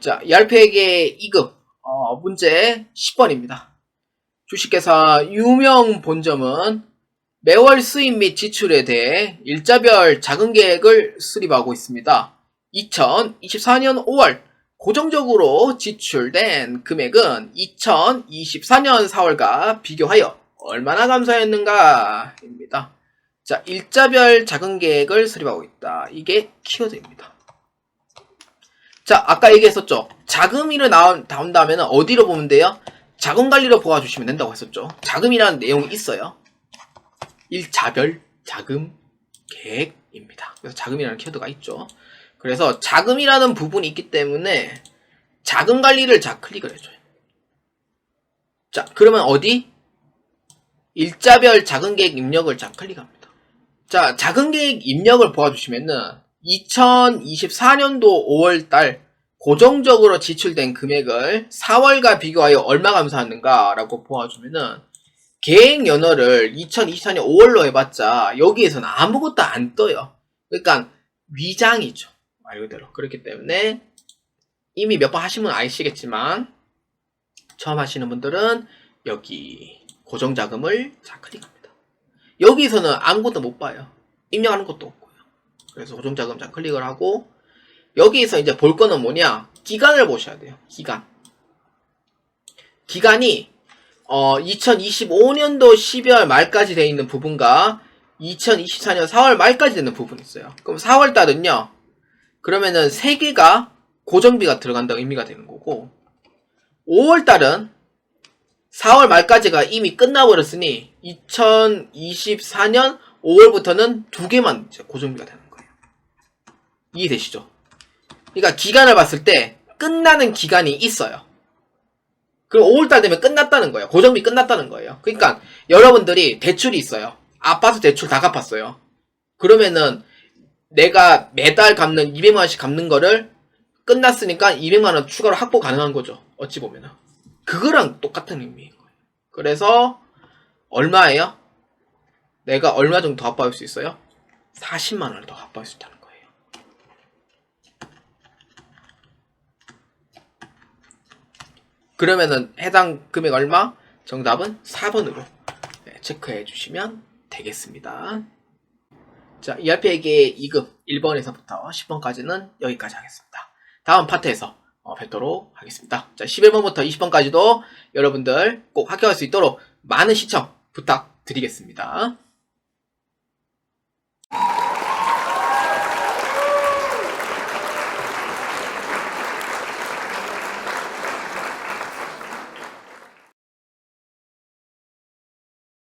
자, ERP에게 2급 문제 10번입니다. 주식회사 유명 본점은 매월 수입 및 지출에 대해 일자별 자금 계획을 수립하고 있습니다. 2024년 5월 고정적으로 지출된 금액은 2024년 4월과 비교하여 얼마나 감소했는가 입니다. 자, 일자별 자금 계획을 수립하고 있다. 이게 키워드입니다. 자, 아까 얘기했었죠. 자금이를 나온다면 어디로 보면 돼요? 자금관리로 보아주시면 된다고 했었죠. 자금이라는 내용이 있어요. 일자별 자금 계획입니다. 그래서 자금이라는 키워드가 있죠. 그래서 자금이라는 부분이 있기 때문에 자금관리를 자 클릭을 해줘요. 자, 그러면 어디? 일자별 자금계획 입력을 자 클릭합니다. 자, 자금계획 입력을 보아주시면은 2024년도 5월달 고정적으로 지출된 금액을 4월과 비교하여 얼마 감소하는가 라고 보아주면은 계획 연어를 2024년 5월로 해봤자 여기에서는 아무것도 안 떠요. 그러니까 위장이죠. 말 그대로. 그렇기 때문에 이미 몇 번 하신 분 아시겠지만 처음 하시는 분들은 여기 고정자금을 자 클릭합니다. 여기서는 아무것도 못 봐요. 입력하는 것도 없고요. 그래서 고정자금 자 클릭을 하고 여기서 이제 볼 거는 뭐냐? 기간을 보셔야 돼요. 기간이 2025년도 12월 말까지 되어 있는 부분과 2024년 4월 말까지 되는 부분이 있어요. 그럼 4월 달은요. 그러면은 3개가 고정비가 들어간다고 의미가 되는 거고 5월 달은 4월 말까지가 이미 끝나버렸으니 2024년 5월부터는 2개만 이제 고정비가 되는 거예요. 이해되시죠? 그러니까 기간을 봤을 때 끝나는 기간이 있어요. 그럼 5월달 되면 끝났다는 거예요. 고정비 끝났다는 거예요. 그러니까 여러분들이 대출이 있어요. 아파트 대출 다 갚았어요. 그러면은 내가 매달 갚는 200만원씩 갚는 거를 끝났으니까 200만원 추가로 확보 가능한 거죠. 어찌 보면은. 그거랑 똑같은 의미인 거예요. 그래서 얼마예요? 내가 얼마 정도 더 갚아올 수 있어요? 40만원을 더 갚아올 수 있다는 거예요. 그러면은 해당 금액 얼마? 정답은 4번으로 체크해 주시면 되겠습니다. 자, ERP에게 2급 1번에서부터 10번까지는 여기까지 하겠습니다. 다음 파트에서 뵙도록 하겠습니다. 자, 11번부터 20번까지도 여러분들 꼭 합격할 수 있도록 많은 시청 부탁드리겠습니다.